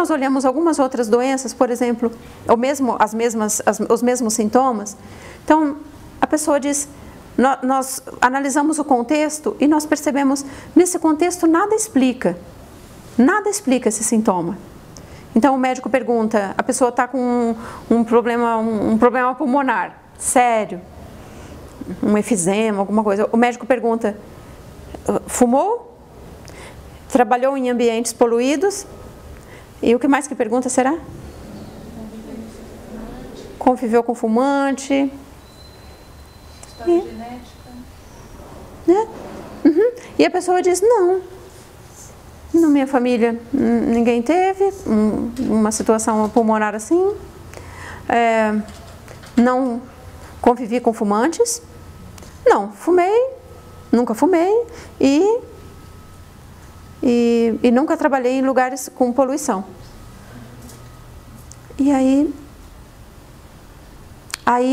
nós olhamos algumas outras doenças, por exemplo, os mesmos sintomas, então a pessoa diz, nós analisamos o contexto e nós percebemos, nesse contexto nada explica esse sintoma. Então o médico pergunta, a pessoa está com um problema pulmonar, sério, um efizema, alguma coisa. O médico pergunta, fumou? Trabalhou em ambientes poluídos? E o que mais que pergunta será? Conviveu com fumante? História genética? Né? Uhum. E a pessoa diz, não. Na minha família ninguém teve uma situação pulmonar assim. Não convivi com fumantes. Não, fumei, nunca fumei e nunca trabalhei em lugares com poluição. E aí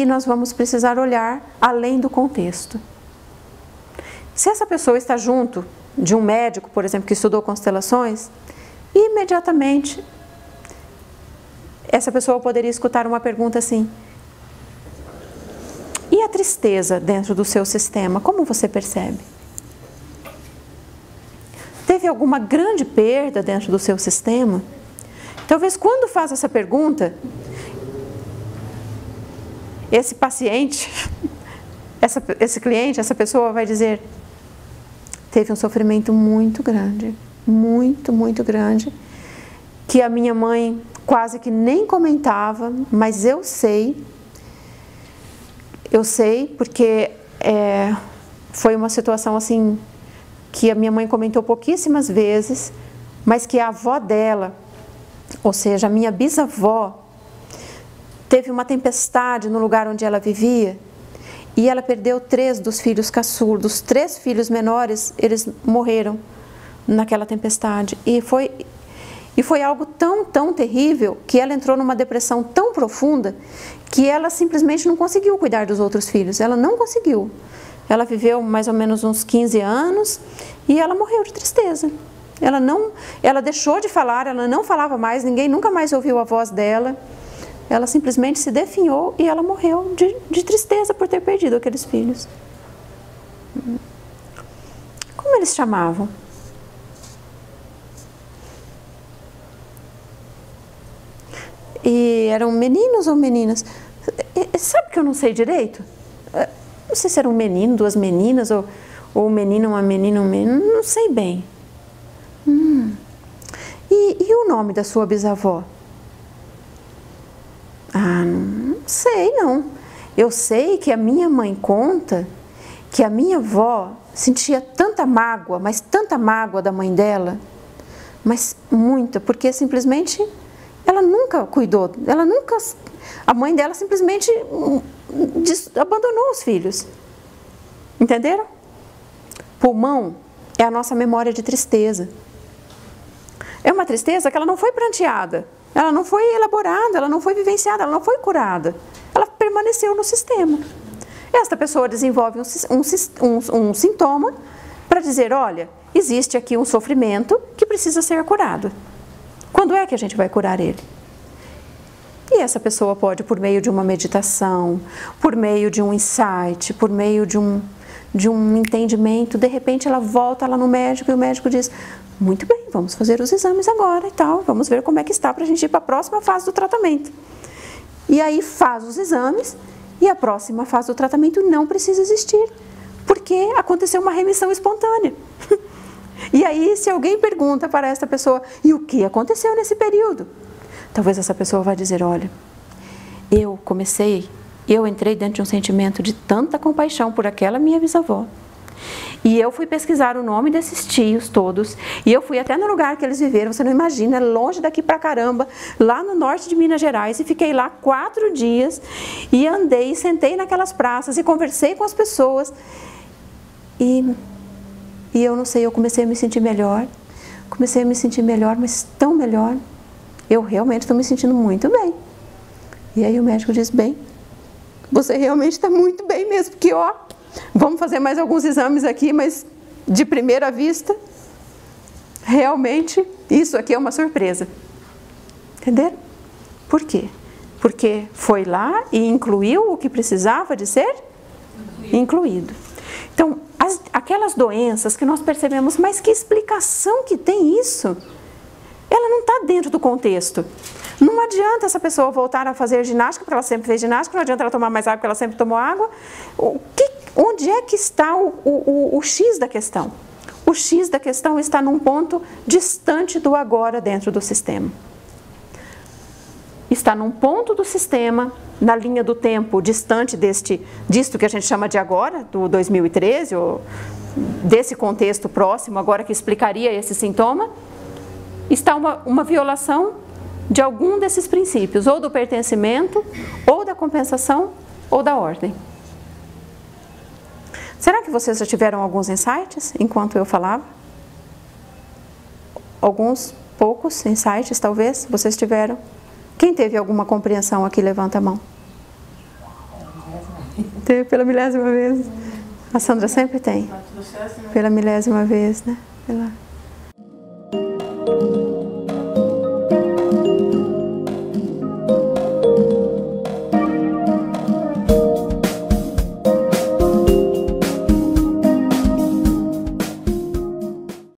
nós vamos precisar olhar além do contexto. Se essa pessoa está junto de um médico, por exemplo, que estudou constelações, imediatamente essa pessoa poderia escutar uma pergunta assim: e a tristeza dentro do seu sistema, como você percebe? Teve alguma grande perda dentro do seu sistema? Talvez quando faz essa pergunta, esse paciente, esse cliente, essa pessoa vai dizer: teve um sofrimento muito grande, muito grande, que a minha mãe quase que nem comentava, mas eu sei porque foi uma situação assim, que a minha mãe comentou pouquíssimas vezes, mas que a avó dela, ou seja, a minha bisavó, teve uma tempestade no lugar onde ela vivia, e ela perdeu 3 dos filhos caçulos, dos 3 filhos menores, eles morreram naquela tempestade. E foi algo tão terrível, que ela entrou numa depressão tão profunda, que ela simplesmente não conseguiu cuidar dos outros filhos, ela não conseguiu. Ela viveu mais ou menos uns 15 anos, e ela morreu de tristeza. Ela deixou de falar, ela não falava mais, ninguém nunca mais ouviu a voz dela. Ela simplesmente se definhou e ela morreu de tristeza por ter perdido aqueles filhos. Como eles chamavam? E eram meninos ou meninas? Sabe que eu não sei direito? Não sei se era um menino, 2 meninas, ou um menino, uma menina, um menino, não sei bem. E o nome da sua bisavó? Ah, não sei não. Eu sei que a minha mãe conta que a minha avó sentia tanta mágoa, mas tanta mágoa da mãe dela, mas muita, porque simplesmente ela nunca cuidou, a mãe dela simplesmente abandonou os filhos. Entenderam? Pulmão é a nossa memória de tristeza. É uma tristeza que ela não foi pranteada, ela não foi elaborada, ela não foi vivenciada, ela não foi curada. Ela permaneceu no sistema. Esta pessoa desenvolve um sintoma para dizer, olha, existe aqui um sofrimento que precisa ser curado. Quando é que a gente vai curar ele? E essa pessoa pode, por meio de uma meditação, por meio de um insight, por meio de um entendimento, de repente ela volta lá no médico e o médico diz, muito bem, vamos fazer os exames agora e tal, vamos ver como é que está para a gente ir para a próxima fase do tratamento. E aí faz os exames e a próxima fase do tratamento não precisa existir, porque aconteceu uma remissão espontânea. E aí, se alguém pergunta para essa pessoa, e o que aconteceu nesse período? Talvez essa pessoa vai dizer, olha, eu entrei dentro de um sentimento de tanta compaixão por aquela minha bisavó. E eu fui pesquisar o nome desses tios todos, e eu fui até no lugar que eles viveram, você não imagina, é longe daqui pra caramba, lá no norte de Minas Gerais, e fiquei lá 4 dias, e andei, sentei naquelas praças, e conversei com as pessoas, e eu não sei, eu comecei a me sentir melhor, mas tão melhor, eu realmente estou me sentindo muito bem. E aí o médico diz, bem, você realmente está muito bem mesmo, porque ó, vamos fazer mais alguns exames aqui, mas de primeira vista, realmente, isso aqui é uma surpresa. Entenderam? Por quê? Porque foi lá e incluiu o que precisava de ser incluído. Então, aquelas doenças que nós percebemos, mas que explicação que tem isso? Ela não está dentro do contexto. Não adianta essa pessoa voltar a fazer ginástica, porque ela sempre fez ginástica, não adianta ela tomar mais água, porque ela sempre tomou água. Onde é que está o X da questão? O X da questão está num ponto distante do agora dentro do sistema. Está num ponto do sistema, na linha do tempo distante disto que a gente chama de agora, do 2013, ou desse contexto próximo, agora que explicaria esse sintoma, está uma violação de algum desses princípios, ou do pertencimento, ou da compensação, ou da ordem. Será que vocês já tiveram alguns insights enquanto eu falava? Alguns, poucos insights talvez, vocês tiveram? Quem teve alguma compreensão aqui, levanta a mão. Teve pela milésima vez. A Sandra sempre tem. Pela milésima vez, né?